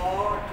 8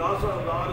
10,000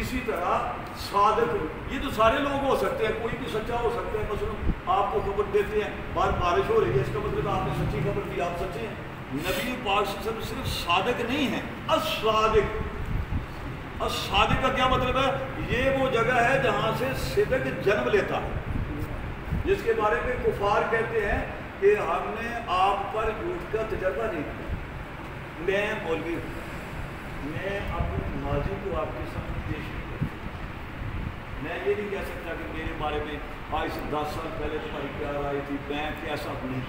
اسی طرح صادق، یہ تو سارے لوگ ہو سکتے ہیں، کوئی بھی سچا ہو سکتا ہے. مثلا آپ کو خبر دیتے ہیں باہر بارش ہو رہی ہے، اس کا مطلب آپ نے سچی خبر دی، آپ سچے ہیں. نبی پاک صلی اللہ علیہ وسلم صرف صادق نہیں ہیں، الصادق. الصادق کا کیا مطلب ہے؟ یہ وہ جگہ ہے جہاں سے صدق جنم لیتا ہے، جس کے بارے میں کفار کہتے ہیں کہ ہم نے آپ پر جھوٹ کا تجربہ نہیں کیا. میں مولوی ہوں، میں اپنے ماضی کو آپ کے سامنے پیش نہیں کرتا. میں یہ نہیں کہہ سکتا کہ میرے بارے میں آج سے 10 سال پہلے تمہاری کیا رائے تھی، میں کیسا نہیں.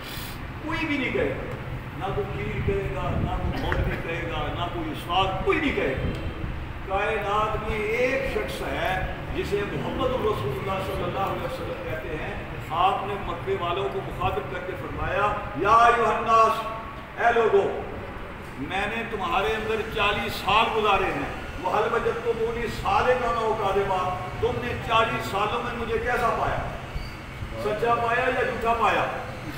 کوئی بھی نہیں کہے گا، نہ کوئی پیر کہے گا، نہ کوئی مولوی کہے گا، نہ کوئی استاد، کوئی نہیں کہے گا. کائنات میں ایک شخص ہے جسے محمد رسول اللہ صلی اللہ علیہ وسلم کہتے ہیں. آپ نے مکے والوں کو مخاطب کر کے فرمایا، یا ایھا الناس، اے لوگو، میں نے تمہارے اندر 40 سال گزارے ہیں. وَهَلْ وَجَدْتُمُونِی صَادِقًا أَوْ كَاذِبًا، تم نے 40 سالوں میں مجھے کیسا پایا؟ سچا پایا یا جھوٹا پایا؟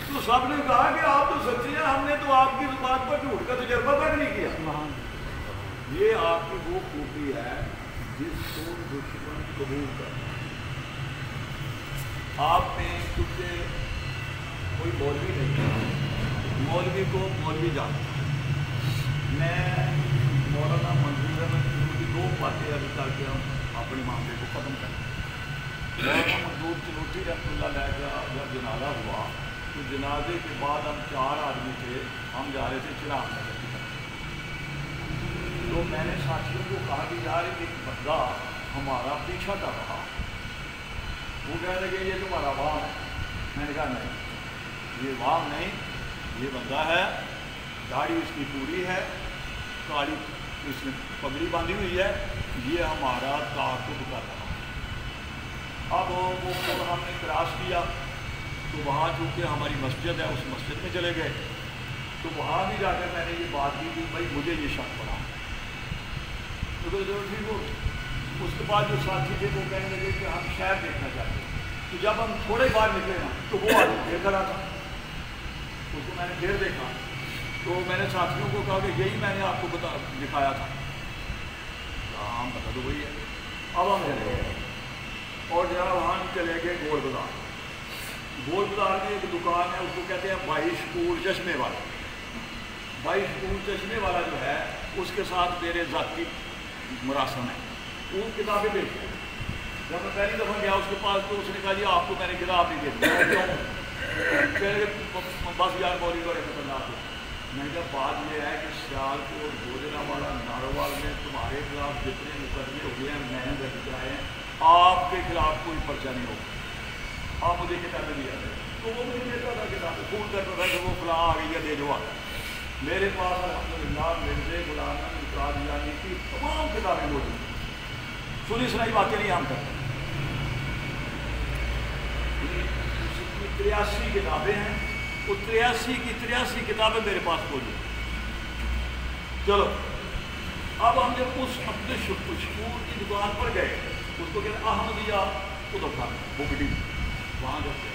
تو سب نے کہا کہ آپ تو سچے ہیں، ہم نے تو آپ کی زبان پر جھوٹ کا تجربہ تک نہیں کیا. یہ آپ کی وہ خوبی ہے جس کو دشمن قبول کر. آپ نے کیونکہ کوئی مولوی نہیں، مولوی کو مولوی جانتا. میں مولانا منظور احمد کی 2 باتیں ابھی کر کے ہم اپنے معاملے کو ختم کریں. مولانا منظور چنوٹی رحمۃ اللہ علیہ کا جب جنازہ ہوا تو جنازے کے بعد ہم 4 آدمی تھے، ہم جا رہے تھے چراغ نگر کی طرف. تو میں نے ساتھیوں کو کہا کہ یار ایک بندہ ہمارا پیچھا کر رہا. وہ کہنے لگے یہ تمہارا وام ہے. میں نے کہا نہیں، یہ وام نہیں، یہ بندہ ہے، داڑھی اس کی پوری ہے، کالی اس نے پگڑی باندھی ہوئی ہے، یہ ہمارا تعاقب کر رہا. اب وہ ہم نے کراس کیا تو وہاں چونکہ ہماری مسجد ہے، اس مسجد میں چلے گئے. تو وہاں بھی جا کر میں نے یہ بات کی کہ بھائی مجھے یہ شک پڑا. تو ٹھیک ہو. اس کے بعد جو ساتھی تھے وہ کہنے لگے کہ ہم شہر دیکھنا چاہتے ہیں. تو جب ہم تھوڑے باہر نکلے نا تو وہ آدمی پھر کھڑا تھا. اس کو میں نے پھر دیکھا تو میں نے ساتھیوں کو کہا کہ یہی میں نے آپ کو دکھایا تھا. ہم بتا دو وہی ہے. اب ہم چلے گئے اور جناب وہاں چلے گئے گول بازار. گول بازار میں ایک دکان ہے، اس کو کہتے ہیں 22 پور چشمے والا. 22 پور چشمے والا جو ہے اس کے ساتھ میرے ذاتی مراسم ہے. وہ کتابیں بیچتے ہیں. جب میں پہلی دفعہ گیا اس کے پاس تو اس نے کہا جی آپ کو میں نے کتاب نہیں دیکھی. کیوں؟ بس یار مولوی کو خطرناک. میں نے کہا بات یہ ہے کہ سیالکوٹ گوجرانوالہ ناروال میں تمہارے خلاف جتنے مقدمے ہوئے ہیں میں نے درج کرائے ہیں، آپ کے خلاف کوئی پرچہ نہیں ہوگا. آپ مجھے کتابیں دیا ہے. تو وہ مجھے دیتا تھا کتابیں، فون کرتا تھا کہ وہ فلاں آ گئی ہے دے دو. میرے پاس الحمدللہ مرزا غلام احمد قادیانی کی تمام کتابیں موجود ہیں. سنی سنائی باتیں نہیں ہم کرتے. 83 کتابیں ہیں. وہ 83 کی 83 کتابیں میرے پاس موجود ہیں. چلو اب ہم جب اس اپنے شکور کی دکان پر گئے، اس کو کہتے احمدیہ ادب خان وہ گڈی وہاں جب گئے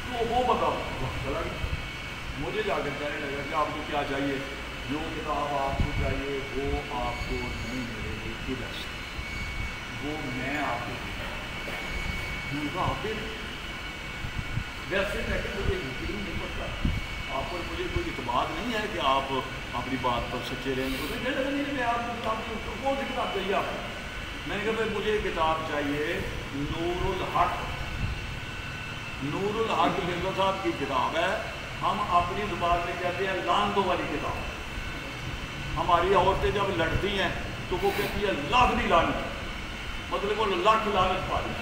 تو وہ بتاؤ چلا گیا. مجھے جا کر کہنے لگا کہ آپ کو کیا چاہیے، جو کتاب آپ کو چاہیے وہ آپ کو نہیں ملے گی کدھر سے، وہ میں آپ کو آپ ویسے میں کہ مجھے یقین نہیں پڑتا آپ پر، مجھے کوئی اعتماد نہیں ہے کہ آپ اپنی بات پر سچے رہیں گے. میں آپ کو کتاب کون سی کتاب چاہیے آپ کو؟ میں نے کہا بھائی مجھے کتاب چاہیے نور الحق. نور الحق مرزا صاحب کی کتاب ہے. ہم اپنی زبان میں کہتے ہیں لانتوں والی کتاب. ہماری عورتیں جب لڑتی ہیں تو وہ کہتی ہے لاکھ دی لانت، مطلب وہ لاکھ لانت پالی.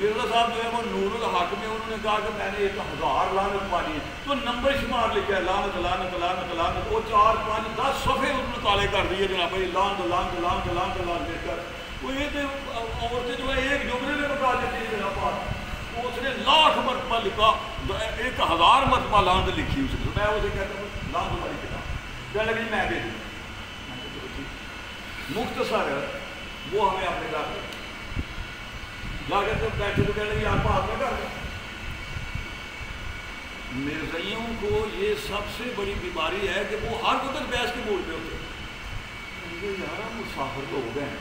مرزا صاحب جو ہے وہ نور الحق میں انہوں نے کہا کہ میں نے 1000 لانت پالی ہے. تو نمبر شمار لکھا ہے لانت لانت لانت لانت. وہ 4 5 10 صفحے انہوں نے کالے کر دیے جناب بھائی لانت لانت لانت لانت لانت لے کر. وہ یہ تو عورتیں جو ہے ایک جملے میں بتا دیتی ہے جناب بات. اس نے 1,00,000 مرتبہ لکھا، 1000 مرتبہ لانت لکھی اس نے. میں اسے کہتا ہوں لانت والی کتاب. کہنے لگی میں دے دوں. مختصر وہ ہمیں اپنے گھر میں جا کر جب بیٹھے تو کہنے لگی آپ کو آپ نے کر دیں. مرزائیوں کو یہ سب سے بڑی بیماری ہے کہ وہ ہر وقت بحث کے موڑ پہ ہوتے ہیں. یار مسافر تو ہو گئے ہیں،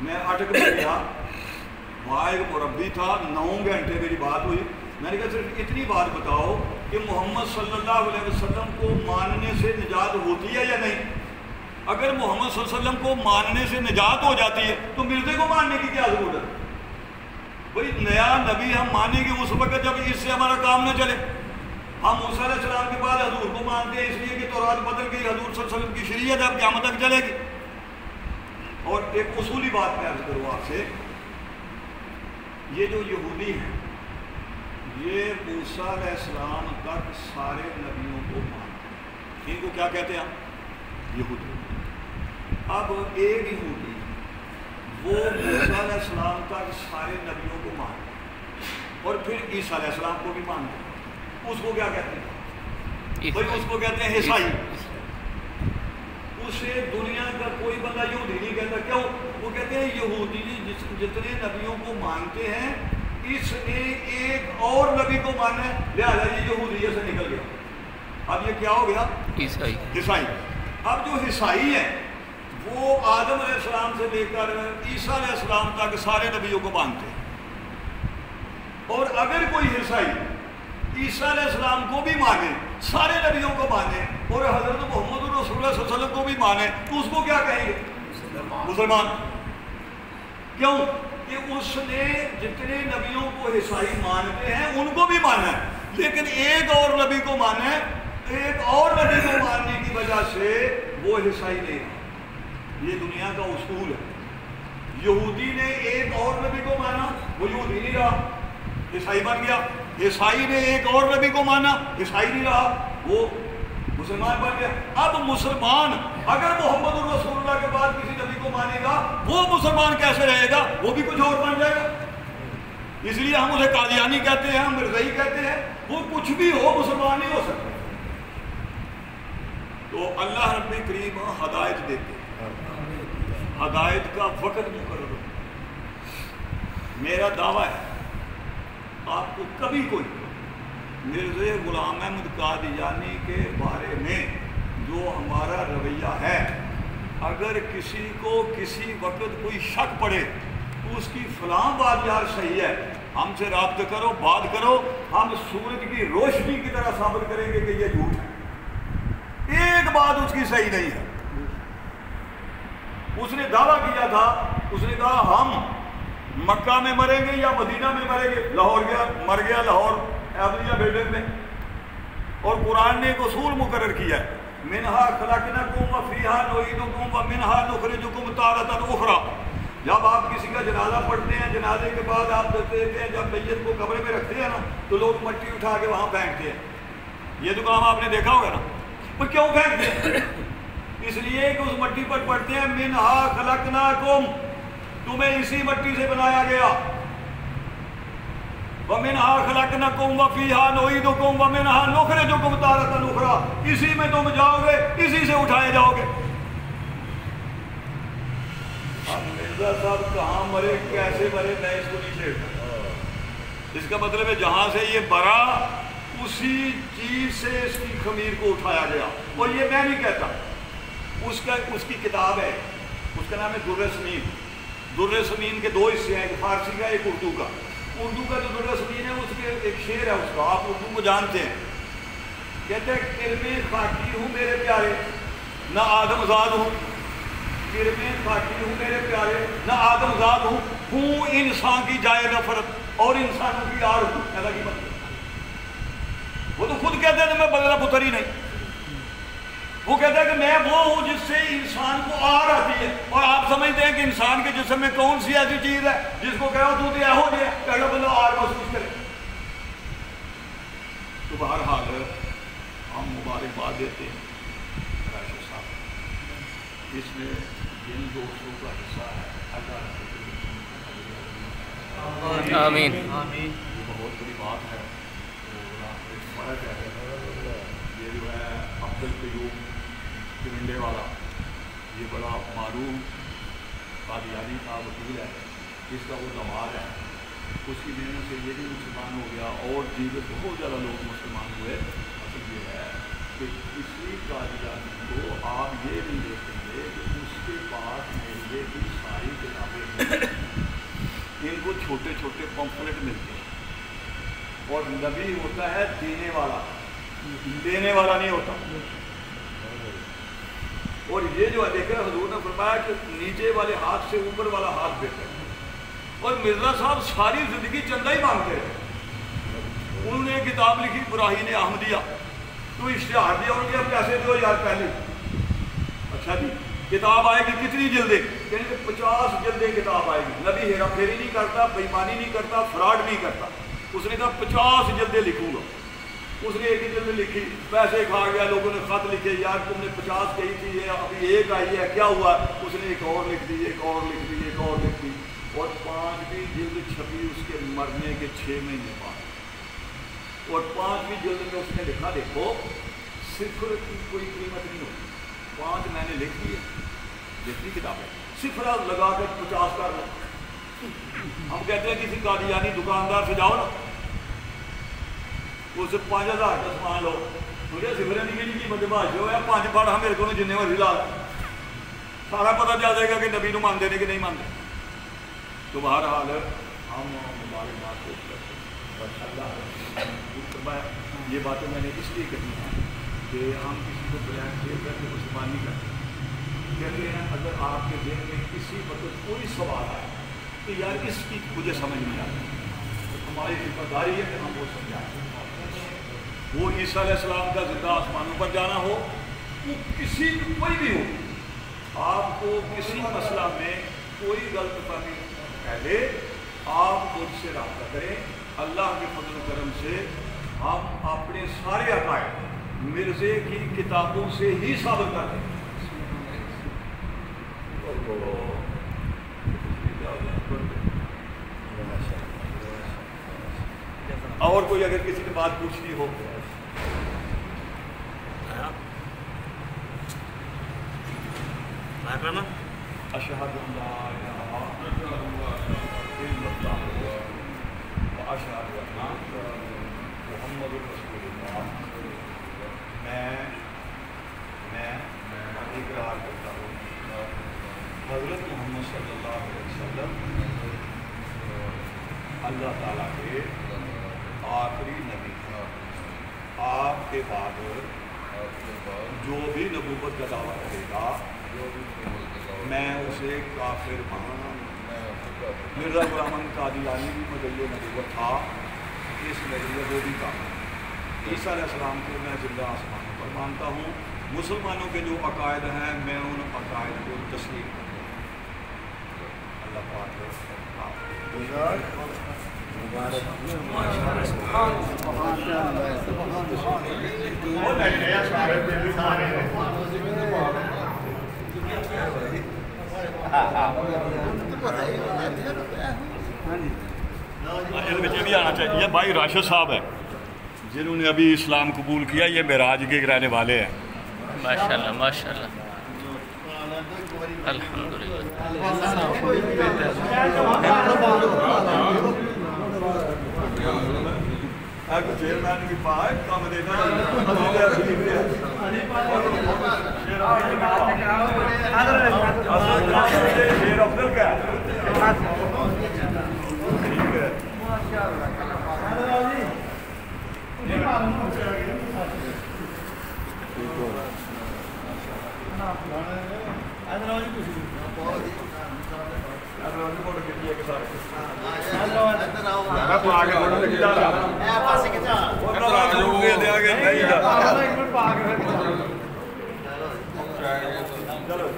میں اٹک میں گیا، وہاں ایک مربی تھا، 9 گھنٹے میری بات ہوئی. میں نے کہا صرف اتنی بات بتاؤ کہ محمد صلی اللہ علیہ وسلم کو ماننے سے نجات ہوتی ہے یا نہیں؟ اگر محمد صلی اللہ علیہ وسلم کو ماننے سے نجات ہو جاتی ہے تو مرزے کو ماننے کی کیا ضرورت ہے؟ بھئی نیا نبی ہم مانیں گے اس وقت جب اس سے ہمارا کام نہ چلے. ہم موسیٰ علیہ السلام کے بعد حضور کو مانتے ہیں اس لیے کہ تورات بدل گئی، حضور صلی اللہ علیہ وسلم کی شریعت اب قیامت تک چلے گی. اور ایک اصولی بات میں عرض کروں آپ سے، یہ جو یہودی ہیں یہ موسیٰ علیہ السلام تک سارے نبیوں کو مانتے ہیں. ان کو کیا کہتے ہیں یہودی. اب ایک یہودی وہ موسیٰ علیہ السلام تک سارے نبیوں کو مانتے ہیں اور پھر عیسیٰ علیہ السلام کو بھی مانتے ہیں. اس کو کیا کہتے ہیں بھائی؟ اس کو کہتے ہیں عیسائی. اسے دنیا کا کوئی بندہ یہودی نہیں کہتا. کیوں؟ وہ کہتے ہیں یہودی جتنے نبیوں کو مانتے ہیں اس نے ایک اور نبی کو مانا ہے لہذا یہ یہودیت سے نکل گیا. اب یہ کیا ہو گیا؟ عیسائی. اب جو عیسائی ہے وہ آدم علیہ السلام سے لے کر عیسیٰ علیہ السلام تک سارے نبیوں کو مانتے ہیں. اور اگر کوئی عیسائی عیسیٰ علیہ السلام کو بھی مانے، سارے نبیوں کو مانے اور حضرت محمد رسول اللہ صلی اللہ علیہ وسلم کو بھی مانے تو اس کو کیا کہیں گے؟ مسلمان. کیوں کہ اس نے جتنے نبیوں کو عیسائی مانتے ہیں ان کو بھی مانا ہے، لیکن ایک اور نبی کو مانا ہے. ایک اور نبی کو ماننے کی وجہ سے وہ عیسائی نہیں. یہ دنیا کا اصول ہے. یہودی نے ایک اور نبی کو مانا، وہ یہودی نہیں رہا، عیسائی بن گیا. عیسائی نے ایک اور نبی کو مانا، عیسائی نہیں رہا، وہ مسلمان بن گیا. اب مسلمان اگر محمد رسول اللہ کے بعد کسی نبی کو مانے گا وہ مسلمان کیسے رہے گا؟ وہ بھی کچھ اور بن جائے گا. اس لیے ہم اسے قادیانی کہتے ہیں، ہم مرزائی کہتے ہیں. وہ کچھ بھی ہو، مسلمان نہیں ہو سکتے. تو اللہ رب کریم ہدایت دیتے، ہدایت کا وقت مقرر. میرا دعویٰ ہے آپ کو کبھی کوئی مرزا غلام احمد قادیانی کے بارے میں جو ہمارا رویہ ہے، اگر کسی کو کسی وقت کوئی شک پڑے تو اس کی فلاں بات یار صحیح ہے، ہم سے رابطہ کرو، بات کرو. ہم سورج کی روشنی کی طرح ثابت کریں گے کہ یہ جھوٹ ہے. ایک بات اس کی صحیح نہیں ہے. اس نے دعویٰ کیا تھا، اس نے کہا ہم مکہ میں مریں گے یا مدینہ میں مریں گے. لاہور گیا، مر گیا لاہور عدلیہ بلڈنگ میں. اور قرآن نے ایک اصول مقرر کیا ہے، منہا خلقناکم وفیہا نعیدکم ومنہا نخرجکم تارۃ اخری. جب آپ کسی کا جنازہ پڑھتے ہیں، جنازے کے بعد آپ دیتے ہیں، جب میت کو قبر میں رکھتے ہیں نا تو لوگ مٹی اٹھا کے وہاں پھینکتے ہیں. یہ تو کام آپ نے دیکھا ہوگا نا. وہ کیوں پھینکتے ہیں؟ اس لیے کہ اس مٹی پر پڑھتے ہیں منہا خلقناکم، تمہیں اسی مٹی سے بنایا گیا. وَمِنْهَا خَلَقْنَاكُمْ وَفِيهَا نُعِيدُكُمْ وَمِنْهَا نُخْرِجُكُمْ تَارَةً أُخْرَىٰ. اسی میں تم جاؤ گے، اسی سے اٹھائے جاؤ گے. اب مرزا صاحب کہاں مرے، کیسے مرے، میں اس کو نہیں چھیڑتا. اس کا مطلب ہے جہاں سے یہ برا اسی چیز سے اس کی خمیر کو اٹھایا گیا. اور یہ میں نہیں کہتا، اس کی کتاب ہے، اس کا نام ہے در سمین. در سمین کے 2 حصے ہیں، ایک فارسی کا ایک اردو کا. اردو کا جو در سمین ہے اس کے ایک شعر ہے، اس کا آپ اردو کو جانتے ہیں. کہتے ہیں کرم خاکی ہوں میرے پیارے، نہ آدم زاد ہوں. کرم خاکی ہوں میرے پیارے، نہ آدم زاد ہوں انسان کی جائے نفرت اور انسانوں کی آر ہوں. ایسا کی مطلب وہ تو خود کہتے ہیں میں بدلہ پتر ہی نہیں. وہ کہتا ہے کہ میں وہ ہوں جس سے انسان کو آر آتی ہے. اور آپ سمجھتے ہیں کہ انسان کے جسم میں کون سی ایسی چیز ہے جس کو کہو تو دیا ہو جائے کہ بندہ آر محسوس کرے. تو بہرحال ہم مبارکباد دیتے ہیں راشد صاحب، اس میں جن دوستوں کا حصہ ہے اللہ آمین. یہ بہت بڑی بات ہے. فرق ہے یہ جو ہے عبد القیوم کرنڈے والا، یہ بڑا معروف قادیانی کا وکیل ہے. اس کا وہ دماد ہے، اس کی محنت سے یہ بھی مسلمان ہو گیا اور دیگر بہت زیادہ لوگ مسلمان ہوئے. اصل یہ ہے کہ کسی قادیانی کو آپ یہ نہیں دیکھیں گے کہ اس کے پاس میرے کی ساری کتابیں ہیں، ان کو چھوٹے چھوٹے پمفلٹ ملتے ہیں، اور نبی ہوتا ہے دینے والا، لینے والا نہیں ہوتا۔ اور یہ جو دیکھیں حضور نے فرمایا کہ نیچے والے ہاتھ سے اوپر والا ہاتھ بہتر ہے۔ اور مرزا صاحب ساری زندگی چندہ ہی مانگتے رہے، انہوں نے کتاب لکھی براہین احمدیہ، تو اشتہار دیا انہوں نے اب پیسے دو یار پہلے، اچھا جی کتاب آئے گی کتنی جلدیں؟ کہیں 50 جلدیں کتاب آئے گی۔ نبی ہیرا پھیری نہیں کرتا، بےمانی نہیں کرتا، فراڈ نہیں کرتا، اس نے کہا 50 جلدیں لکھوں گا۔ اس نے ایک ہی جلد لکھی، پیسے کھا گیا، لوگوں نے خط لکھے یار تم نے 50 کہی تھی یہ ابھی ایک آئی ہے کیا ہوا؟ اس نے ایک اور لکھ دی، ایک اور لکھ دی، ایک اور لکھ دی، اور 5ویں جلد چھپی اس کے مرنے کے 6 مہینے بعد۔ اور 5ویں جلد میں اس نے لکھا دیکھو صفر کی کوئی قیمت نہیں ہوتی، 5 میں نے لکھ دی ہے، لکھی کتاب ہے، صفر لگا کر 50 کر لو۔ ہم کہتے ہیں کسی قادیانی دکاندار سے جاؤ نا، اس سے 5000 کا سامان لو، مجھے صفر نہیں کی مطلب جو ہے 5 پڑھ ہم میرے کو جن مرضی لا سارا پتہ چل جائے گا کہ نبی نو مانتے نہیں کہ نہیں مانتے۔ تو بہرحال ہم ہمارے بات کو یہ باتیں میں نے اس لیے کہی ہیں کہ ہم کسی کو بلیک میل کر کے مسلمان نہیں کرتے۔ کہتے ہیں اگر آپ کے ذہن میں کسی وقت کوئی سوال آئے کہ یار اس کی مجھے سمجھ نہیں آتی، تو ہماری ذمہ داری ہے کہ ہم وہ سمجھائیں۔ وہ عیسیٰ علیہ السلام کا زندہ آسمانوں پر جانا ہو، وہ کسی کوئی بھی ہو، آپ کو کسی مسئلہ میں کوئی غلط فہمی پہلے آپ مجھ سے رابطہ کریں۔ اللہ کے فضل و کرم سے ہم اپنے سارے عقائد مرزے کی کتابوں سے ہی ثابت کرتے ہیں۔ اور کوئی اگر کسی نے بات پوچھنی ہو اشہد ان لا الہ الا اللہ واشہد ان محمد رسول اللہ۔ میں اقرار کرتا ہوں حضرت محمد صلی اللہ علیہ وسلم اللہ تعالیٰ کے آخری نبی، آپ کے بعد جو بھی نبوت کا دعویٰ کرے گا میں اسے کافر مانوں۔ مرزا غلام احمد قادیانی بھی مدعی نبوت تھا، اس نظریے وہ بھی کافر۔ عیسیٰ علیہ السلام کو میں زندہ آسمانوں پر مانتا ہوں۔ مسلمانوں کے جو عقائد ہیں میں ان عقائد کو تسلیم کرتا ہوں۔ اللہ پاک بھی آنا چاہیے۔ بھائی راشد صاحب ہے جنہوں نے ابھی اسلام قبول کیا، یہ معراج کے رہنے والے ہیں۔ ماشاءاللہ ماشاءاللہ الحمدللہ۔ چیئرمین بھی پائے کام دینا شیر افضل کا چلو